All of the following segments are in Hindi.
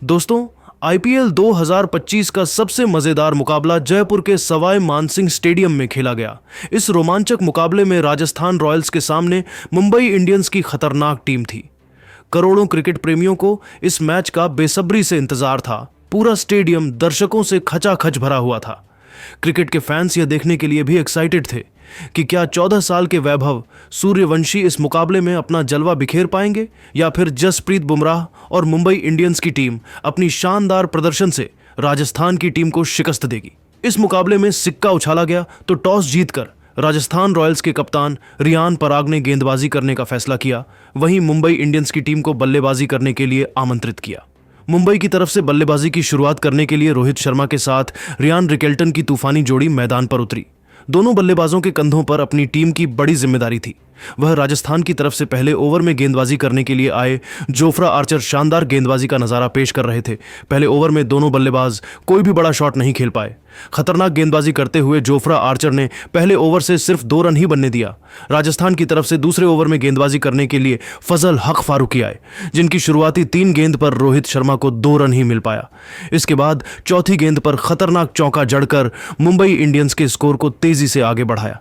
दोस्तों, आईपीएल 2025 का सबसे मजेदार मुकाबला जयपुर के सवाई मानसिंह स्टेडियम में खेला गया। इस रोमांचक मुकाबले में राजस्थान रॉयल्स के सामने मुंबई इंडियंस की खतरनाक टीम थी। करोड़ों क्रिकेट प्रेमियों को इस मैच का बेसब्री से इंतजार था। पूरा स्टेडियम दर्शकों से खचाखच भरा हुआ था। क्रिकेट के फैंस यह देखने के लिए भी एक्साइटेड थे कि क्या 14 साल के वैभव सूर्यवंशी इस मुकाबले में अपना जलवा बिखेर पाएंगे या फिर जसप्रीत बुमराह और मुंबई इंडियंस की टीम अपनी शानदार प्रदर्शन से राजस्थान की टीम को शिकस्त देगी। इस मुकाबले में सिक्का उछाला गया तो टॉस जीतकर राजस्थान रॉयल्स के कप्तान रियान पराग ने गेंदबाजी करने का फैसला किया। वहीं मुंबई इंडियंस की टीम को बल्लेबाजी करने के लिए आमंत्रित किया। मुंबई की तरफ से बल्लेबाजी की शुरुआत करने के लिए रोहित शर्मा के साथ रियान रिकेल्टन की तूफानी जोड़ी मैदान पर उतरी। दोनों बल्लेबाजों के कंधों पर अपनी टीम की बड़ी जिम्मेदारी थी। वह राजस्थान की तरफ से पहले ओवर में गेंदबाजी करने के लिए आए जोफ्रा आर्चर शानदार गेंदबाजी का नजारा पेश कर रहे थे। पहले ओवर में दोनों बल्लेबाज कोई भी बड़ा शॉट नहीं खेल पाए। खतरनाक गेंदबाजी करते हुए जोफ्रा आर्चर ने पहले ओवर से सिर्फ 2 रन ही बनने दिया। राजस्थान की तरफ से दूसरे ओवर में गेंदबाजी करने के लिए फजल हक फारूकी आए, जिनकी शुरुआती 3 गेंद पर रोहित शर्मा को 2 रन ही मिल पाया। इसके बाद चौथी गेंद पर खतरनाक चौका जड़कर मुंबई इंडियंस के स्कोर को तेजी से आगे बढ़ाया।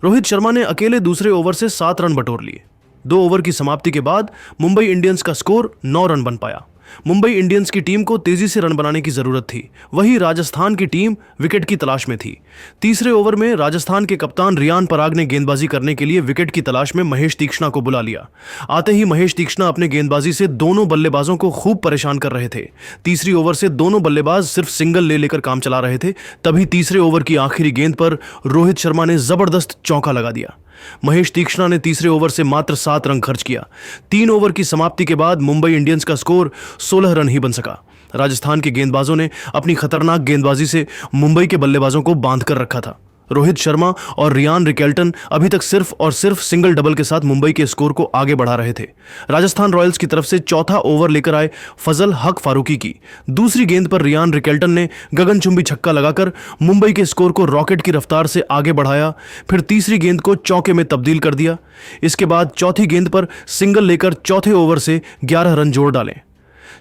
रोहित शर्मा ने अकेले दूसरे ओवर से 7 रन बटोर लिए। 2 ओवर की समाप्ति के बाद मुंबई इंडियंस का स्कोर 9 रन बन पाया। मुंबई इंडियंस की टीम को तेजी से रन बनाने की जरूरत थी। वहीं राजस्थान की टीम विकेट की तलाश में थी। तीसरे ओवर में राजस्थान के कप्तान रियान पराग ने गेंदबाजी करने के लिए विकेट की तलाश में महेश तीक्ष्णा को बुला लिया। आते ही महेश तीक्ष्णा अपने गेंदबाजी से दोनों बल्लेबाजों को खूब परेशान कर रहे थे। तीसरी ओवर से दोनों बल्लेबाज सिर्फ सिंगल ले लेकर काम चला रहे थे। तभी तीसरे ओवर की आखिरी गेंद पर रोहित शर्मा ने जबरदस्त चौका लगा दिया। महेश तीक्ष्णा ने तीसरे ओवर से मात्र 7 रन खर्च किया। 3 ओवर की समाप्ति के बाद मुंबई इंडियंस का स्कोर 16 रन ही बन सका। राजस्थान के गेंदबाजों ने अपनी खतरनाक गेंदबाजी से मुंबई के बल्लेबाजों को बांध कर रखा था। रोहित शर्मा और रियान रिकेल्टन अभी तक सिर्फ और सिर्फ सिंगल डबल के साथ मुंबई के स्कोर को आगे बढ़ा रहे थे। राजस्थान रॉयल्स की तरफ से चौथा ओवर लेकर आए फजल हक फारूकी की दूसरी गेंद पर रियान रिकेल्टन ने गगनचुंबी छक्का लगाकर मुंबई के स्कोर को रॉकेट की रफ्तार से आगे बढ़ाया। फिर तीसरी गेंद को चौके में तब्दील कर दिया। इसके बाद चौथी गेंद पर सिंगल लेकर चौथे ओवर से 11 रन जोड़ डाले।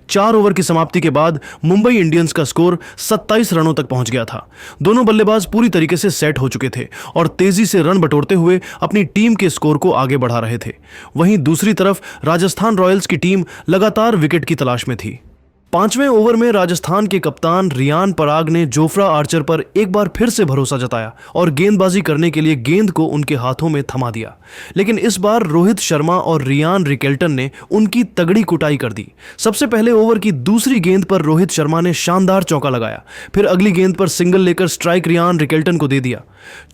4 ओवर की समाप्ति के बाद मुंबई इंडियंस का स्कोर 27 रनों तक पहुंच गया था। दोनों बल्लेबाज पूरी तरीके से सेट हो चुके थे और तेजी से रन बटोरते हुए अपनी टीम के स्कोर को आगे बढ़ा रहे थे। वहीं दूसरी तरफ राजस्थान रॉयल्स की टीम लगातार विकेट की तलाश में थी। 5वें ओवर में राजस्थान के कप्तान रियान पराग ने जोफ्रा आर्चर पर एक बार फिर से भरोसा जताया और गेंदबाजी करने के लिए गेंद को उनके हाथों में थमा दिया। लेकिन इस बार रोहित शर्मा और रियान रिकेल्टन ने उनकी तगड़ी कुटाई कर दी। सबसे पहले ओवर की दूसरी गेंद पर रोहित शर्मा ने शानदार चौका लगाया। फिर अगली गेंद पर सिंगल लेकर स्ट्राइक रियान रिकेल्टन को दे दिया।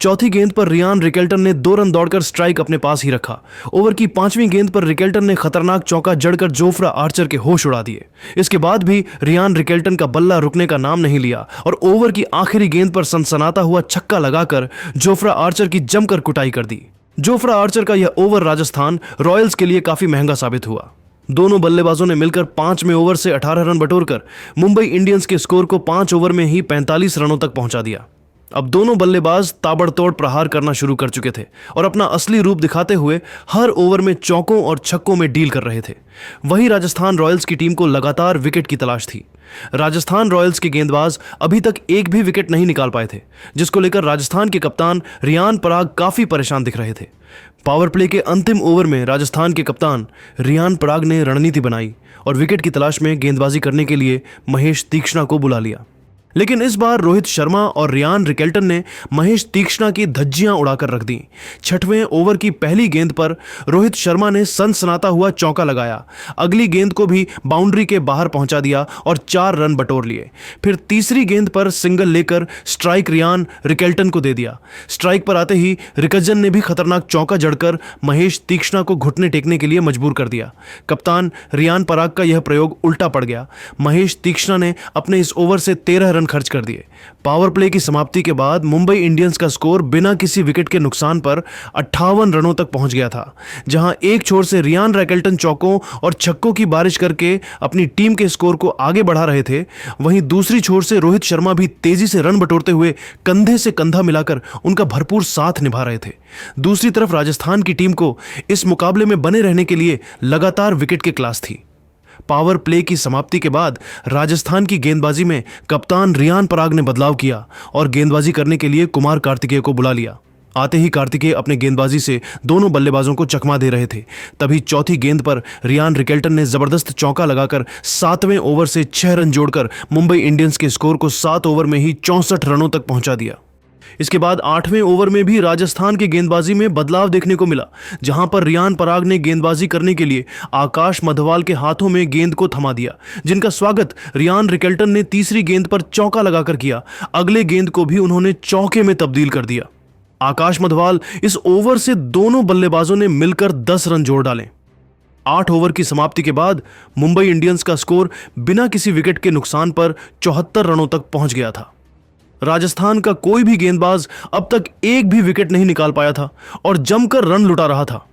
चौथी गेंद पर रियान रिकेल्टन ने 2 रन दौड़कर स्ट्राइक अपने पास ही रखा। ओवर की 5वीं गेंद पर रिकेल्टन ने खतरनाक चौका जड़कर जोफ्रा आर्चर के होश उड़ा दिए। इसके बाद भी रियान रिकेल्टन का बल्ला रुकने का नाम नहीं लिया और ओवर की आखिरी गेंद पर सनसनाता हुआ छक्का लगाकर जोफ्रा आर्चर की जमकर कुटाई कर दी। जोफ्रा आर्चर का यह ओवर राजस्थान रॉयल्स के लिए काफी महंगा साबित हुआ। दोनों बल्लेबाजों ने मिलकर 5वें ओवर से 18 रन बटोरकर मुंबई इंडियंस के स्कोर को 5 ओवर में ही 45 रनों तक पहुंचा दिया। अब दोनों बल्लेबाज ताबड़तोड़ प्रहार करना शुरू कर चुके थे और अपना असली रूप दिखाते हुए हर ओवर में चौकों और छक्कों में डील कर रहे थे। वहीं राजस्थान रॉयल्स की टीम को लगातार विकेट की तलाश थी। राजस्थान रॉयल्स के गेंदबाज अभी तक एक भी विकेट नहीं निकाल पाए थे, जिसको लेकर राजस्थान के कप्तान रियान पराग काफी परेशान दिख रहे थे। पावर प्ले के अंतिम ओवर में राजस्थान के कप्तान रियान पराग ने रणनीति बनाई और विकेट की तलाश में गेंदबाजी करने के लिए महेश तीक्ष्णा को बुला लिया। लेकिन इस बार रोहित शर्मा और रियान रिकेल्टन ने महेश तीक्ष्णा की धज्जियां उड़ाकर रख दी। 6वें ओवर की पहली गेंद पर रोहित शर्मा ने सनसनाता हुआ चौका लगाया। अगली गेंद को भी बाउंड्री के बाहर पहुंचा दिया और 4 रन बटोर लिए। फिर तीसरी गेंद पर सिंगल लेकर स्ट्राइक रियान रिकेल्टन को दे दिया। स्ट्राइक पर आते ही रिकजन ने भी खतरनाक चौका जड़कर महेश तीक्ष्णा को घुटने टेकने के लिए मजबूर कर दिया। कप्तान रियान पराग का यह प्रयोग उल्टा पड़ गया। महेश तीक्ष्णा ने अपने इस ओवर से 13 रन खर्च कर दिए। पावर प्ले की समाप्ति के बाद मुंबई इंडियंस का स्कोर बिना किसी विकेट के नुकसान पर 58 रनों तक पहुंच गया था। जहां एक छोर से रियान रिकेल्टन चौकों और छक्कों की बारिश करके अपनी टीम के स्कोर को आगे बढ़ा रहे थे, वहीं दूसरी छोर से रोहित शर्मा भी तेजी से रन बटोरते हुए कंधे से कंधा मिलाकर उनका भरपूर साथ निभा रहे थे। दूसरी तरफ राजस्थान की टीम को इस मुकाबले में बने रहने के लिए लगातार विकेट की क्लास थी। पावर प्ले की समाप्ति के बाद राजस्थान की गेंदबाजी में कप्तान रियान पराग ने बदलाव किया और गेंदबाजी करने के लिए कुमार कार्तिकेय को बुला लिया। आते ही कार्तिकेय अपने गेंदबाजी से दोनों बल्लेबाजों को चकमा दे रहे थे। तभी चौथी गेंद पर रियान रिकेल्टन ने जबरदस्त चौका लगाकर 7वें ओवर से 6 रन जोड़कर मुंबई इंडियंस के स्कोर को 7 ओवर में ही 64 रनों तक पहुंचा दिया। इसके बाद 8वें ओवर में भी राजस्थान के गेंदबाजी में बदलाव देखने को मिला, जहां पर रियान पराग ने गेंदबाजी करने के लिए आकाश मधवाल के हाथों में गेंद को थमा दिया, जिनका स्वागत रियान रिकेल्टन ने तीसरी गेंद पर चौका लगाकर किया। अगले गेंद को भी उन्होंने चौके में तब्दील कर दिया। आकाश मधवाल इस ओवर से दोनों बल्लेबाजों ने मिलकर 10 रन जोड़ डाले। 8 ओवर की समाप्ति के बाद मुंबई इंडियंस का स्कोर बिना किसी विकेट के नुकसान पर 74 रनों तक पहुंच गया था। राजस्थान का कोई भी गेंदबाज अब तक एक भी विकेट नहीं निकाल पाया था और जमकर रन लुटा रहा था।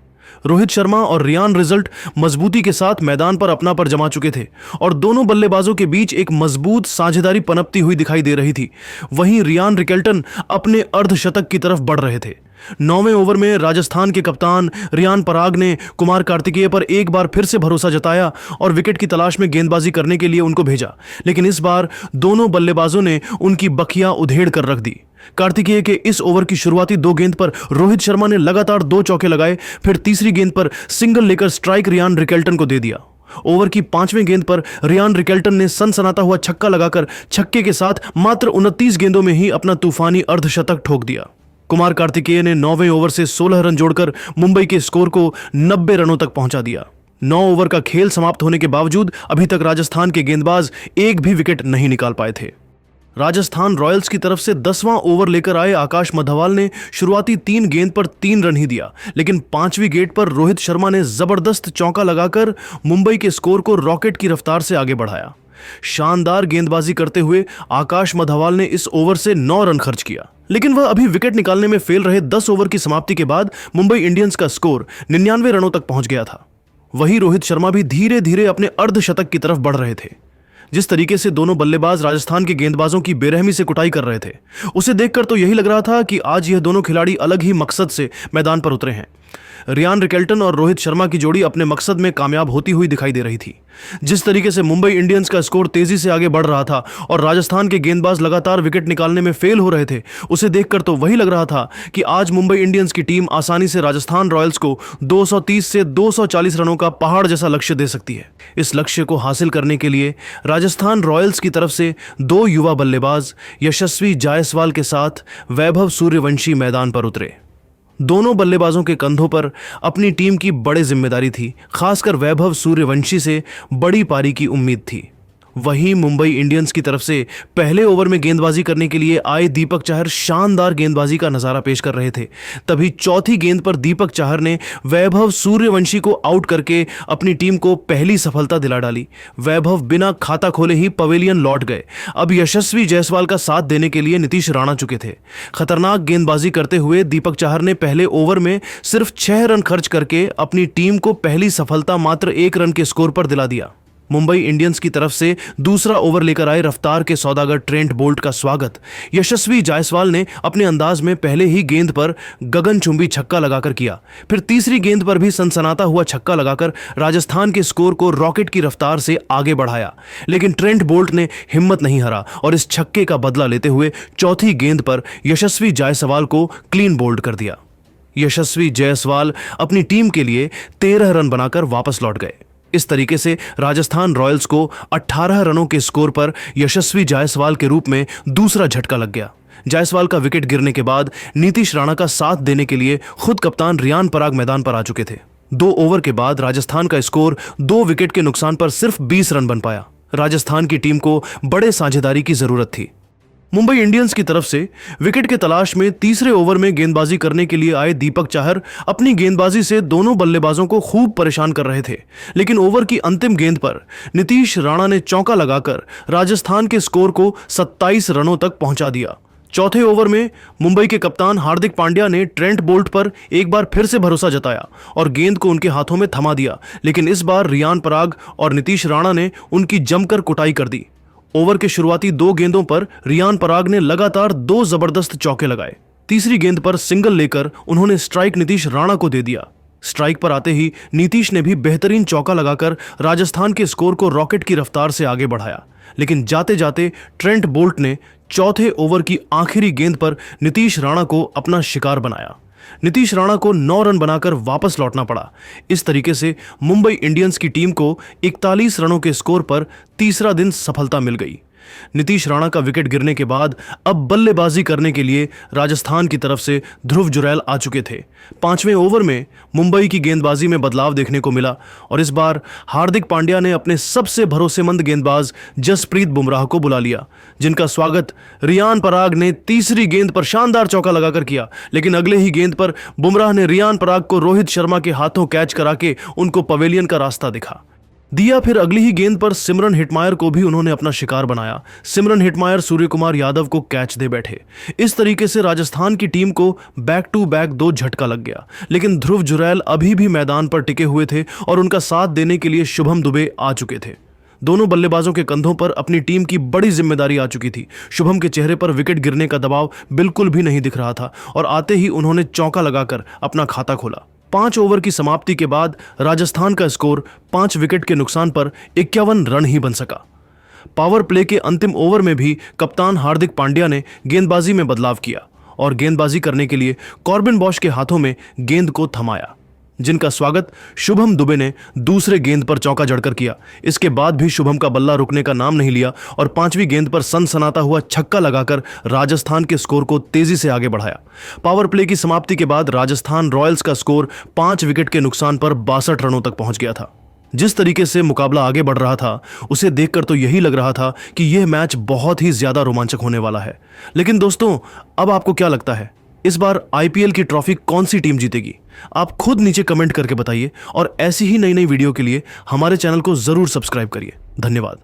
रोहित शर्मा और रियान रिजल्ट मजबूती के साथ मैदान पर अपना पर जमा चुके थे और दोनों बल्लेबाजों के बीच एक मजबूत साझेदारी पनपती हुई दिखाई दे रही थी। वहीं रियान रिकेल्टन अपने अर्धशतक की तरफ बढ़ रहे थे। 9वें ओवर में राजस्थान के कप्तान रियान पराग ने कुमार कार्तिकेय पर एक बार फिर से भरोसा जताया और विकेट की तलाश में गेंदबाजी करने के लिए उनको भेजा, लेकिन इस बार दोनों बल्लेबाजों ने उनकी बखियां उधेड़ कर रख दी। कार्तिकेय के इस ओवर की शुरुआती 2 गेंद पर रोहित शर्मा ने लगातार 2 चौके लगाए, फिर तीसरी गेंद पर सिंगल लेकर स्ट्राइक रियान रिकेल्टन को दे दिया। ओवर की 5वें गेंद पर रियान रिकेल्टन ने सनसनाता हुआ छक्का लगाकर छक्के के साथ मात्र 29 गेंदों में ही अपना तूफानी अर्धशतक ठोक दिया। कुमार कार्तिकेय ने 9वें ओवर से 16 रन जोड़कर मुंबई के स्कोर को 90 रनों तक पहुंचा दिया। 9 ओवर का खेल समाप्त होने के बावजूद अभी तक राजस्थान के गेंदबाज एक भी विकेट नहीं निकाल पाए थे। राजस्थान रॉयल्स की तरफ से 10वां ओवर लेकर आए आकाश मधवाल ने शुरुआती 3 गेंद पर 3 रन ही दिया, लेकिन 5वीं गेंद पर रोहित शर्मा ने जबरदस्त चौका लगाकर मुंबई के स्कोर को रॉकेट की रफ्तार से आगे बढ़ाया। शानदार गेंदबाजी करते हुए आकाश मधवाल ने इस ओवर से 9 रन खर्च किया, लेकिन वह अभी विकेट निकालने में फेल रहे 10 ओवर की समाप्ति के बाद मुंबई इंडियंस का स्कोर 99 रनों तक पहुंच गया था। वहीं रोहित शर्मा भी धीरे धीरे अपने अर्धशतक की तरफ बढ़ रहे थे। जिस तरीके से दोनों बल्लेबाज राजस्थान के गेंदबाजों की बेरहमी से कुटाई कर रहे थे, उसे देखकर तो यही लग रहा था कि आज यह दोनों खिलाड़ी अलग ही मकसद से मैदान पर उतरे हैं। रियान रिकेल्टन और रोहित शर्मा की जोड़ी अपने मकसद में कामयाब होती हुई दिखाई दे रही थी। जिस तरीके से मुंबई इंडियंस का स्कोर तेजी से आगे बढ़ रहा था और राजस्थान के गेंदबाज लगातार विकेट निकालने में फेल हो रहे थे, उसे देखकर तो वही लग रहा था कि आज मुंबई इंडियंस की टीम आसानी से राजस्थान रॉयल्स को 230 से 240 रनों का पहाड़ जैसा लक्ष्य दे सकती है। इस लक्ष्य को हासिल करने के लिए राजस्थान रॉयल्स की तरफ से 2 युवा बल्लेबाज यशस्वी जायसवाल के साथ वैभव सूर्यवंशी मैदान पर उतरे। दोनों बल्लेबाजों के कंधों पर अपनी टीम की बड़ी जिम्मेदारी थी, खासकर वैभव सूर्यवंशी से बड़ी पारी की उम्मीद थी। वहीं मुंबई इंडियंस की तरफ से पहले ओवर में गेंदबाजी करने के लिए आए दीपक चाहर शानदार गेंदबाजी का नजारा पेश कर रहे थे। तभी चौथी गेंद पर दीपक चाहर ने वैभव सूर्यवंशी को आउट करके अपनी टीम को पहली सफलता दिला डाली। वैभव बिना खाता खोले ही पवेलियन लौट गए। अब यशस्वी जायसवाल का साथ देने के लिए नीतीश राणा चुके थे। खतरनाक गेंदबाजी करते हुए दीपक चाहर ने पहले ओवर में सिर्फ 6 रन खर्च करके अपनी टीम को पहली सफलता मात्र 1 रन के स्कोर पर दिला दिया। मुंबई इंडियंस की तरफ से दूसरा ओवर लेकर आए रफ्तार के सौदागर ट्रेंट बोल्ट का स्वागत यशस्वी जायसवाल ने अपने अंदाज में पहले ही गेंद पर गगनचुंबी छक्का लगाकर किया। फिर तीसरी गेंद पर भी सनसनाता हुआ छक्का लगाकर राजस्थान के स्कोर को रॉकेट की रफ्तार से आगे बढ़ाया, लेकिन ट्रेंट बोल्ट ने हिम्मत नहीं हारा और इस छक्के का बदला लेते हुए चौथी गेंद पर यशस्वी जायसवाल को क्लीन बोल्ड कर दिया। यशस्वी जायसवाल अपनी टीम के लिए 13 रन बनाकर वापस लौट गए। इस तरीके से राजस्थान रॉयल्स को 18 रनों के स्कोर पर यशस्वी जायसवाल के रूप में दूसरा झटका लग गया। जायसवाल का विकेट गिरने के बाद नीतीश राणा का साथ देने के लिए खुद कप्तान रियान पराग मैदान पर आ चुके थे। 2 ओवर के बाद राजस्थान का स्कोर 2 विकेट के नुकसान पर सिर्फ 20 रन बन पाया। राजस्थान की टीम को बड़े साझेदारी की जरूरत थी। मुंबई इंडियंस की तरफ से विकेट के तलाश में तीसरे ओवर में गेंदबाजी करने के लिए आए दीपक चाहर अपनी गेंदबाजी से दोनों बल्लेबाजों को खूब परेशान कर रहे थे, लेकिन ओवर की अंतिम गेंद पर नीतीश राणा ने चौका लगाकर राजस्थान के स्कोर को 27 रनों तक पहुंचा दिया। चौथे ओवर में मुंबई के कप्तान हार्दिक पांड्या ने ट्रेंट बोल्ट पर एक बार फिर से भरोसा जताया और गेंद को उनके हाथों में थमा दिया, लेकिन इस बार रियान पराग और नीतीश राणा ने उनकी जमकर कुटाई कर दी। ओवर के शुरुआती 2 गेंदों पर रियान पराग ने लगातार 2 जबरदस्त चौके लगाए। तीसरी गेंद पर सिंगल लेकर उन्होंने स्ट्राइक नीतीश राणा को दे दिया। स्ट्राइक पर आते ही नीतीश ने भी बेहतरीन चौका लगाकर राजस्थान के स्कोर को रॉकेट की रफ्तार से आगे बढ़ाया, लेकिन जाते जाते ट्रेंट बोल्ट ने चौथे ओवर की आखिरी गेंद पर नीतीश राणा को अपना शिकार बनाया। नीतीश राणा को 9 रन बनाकर वापस लौटना पड़ा। इस तरीके से मुंबई इंडियंस की टीम को 41 रनों के स्कोर पर तीसरा दिन सफलता मिल गई। नीतीश राणा का विकेट गिरने के बाद अब बल्लेबाजी करने के लिए राजस्थान की तरफ से ध्रुव जुरैल आ चुके थे। 5वें ओवर में मुंबई की गेंदबाजी में बदलाव देखने को मिला और इस बार हार्दिक पांड्या ने अपने सबसे भरोसेमंद गेंदबाज जसप्रीत बुमराह को बुला लिया, जिनका स्वागत रियान पराग ने तीसरी गेंद पर शानदार चौका लगाकर किया। लेकिन अगले ही गेंद पर बुमराह ने रियान पराग को रोहित शर्मा के हाथों कैच करा के उनको पवेलियन का रास्ता दिया। फिर अगली ही गेंद पर सिमरन हिटमायर को भी उन्होंने अपना शिकार बनाया। सिमरन हिटमायर सूर्य कुमार यादव को कैच दे बैठे। इस तरीके से राजस्थान की टीम को बैक टू बैक 2 झटका लग गया, लेकिन ध्रुव जुरैल अभी भी मैदान पर टिके हुए थे और उनका साथ देने के लिए शुभम दुबे आ चुके थे। दोनों बल्लेबाजों के कंधों पर अपनी टीम की बड़ी जिम्मेदारी आ चुकी थी। शुभम के चेहरे पर विकेट गिरने का दबाव बिल्कुल भी नहीं दिख रहा था और आते ही उन्होंने चौका लगाकर अपना खाता खोला। 5 ओवर की समाप्ति के बाद राजस्थान का स्कोर 5 विकेट के नुकसान पर 51 रन ही बन सका। पावर प्ले के अंतिम ओवर में भी कप्तान हार्दिक पांड्या ने गेंदबाजी में बदलाव किया और गेंदबाजी करने के लिए कॉर्बिन बॉश के हाथों में गेंद को थमाया, जिनका स्वागत शुभम दुबे ने दूसरे गेंद पर चौका जड़कर किया। इसके बाद भी शुभम का बल्ला रुकने का नाम नहीं लिया और 5वीं गेंद पर सनसनाता हुआ छक्का लगाकर राजस्थान के स्कोर को तेजी से आगे बढ़ाया। पावर प्ले की समाप्ति के बाद राजस्थान रॉयल्स का स्कोर 5 विकेट के नुकसान पर 62 रनों तक पहुंच गया था। जिस तरीके से मुकाबला आगे बढ़ रहा था उसे देखकर तो यही लग रहा था कि यह मैच बहुत ही ज्यादा रोमांचक होने वाला है। लेकिन दोस्तों, अब आपको क्या लगता है, इस बार आईपीएल की ट्रॉफी कौन सी टीम जीतेगी? आप खुद नीचे कमेंट करके बताइए और ऐसी ही नई नई वीडियो के लिए हमारे चैनल को जरूर सब्सक्राइब करिए। धन्यवाद।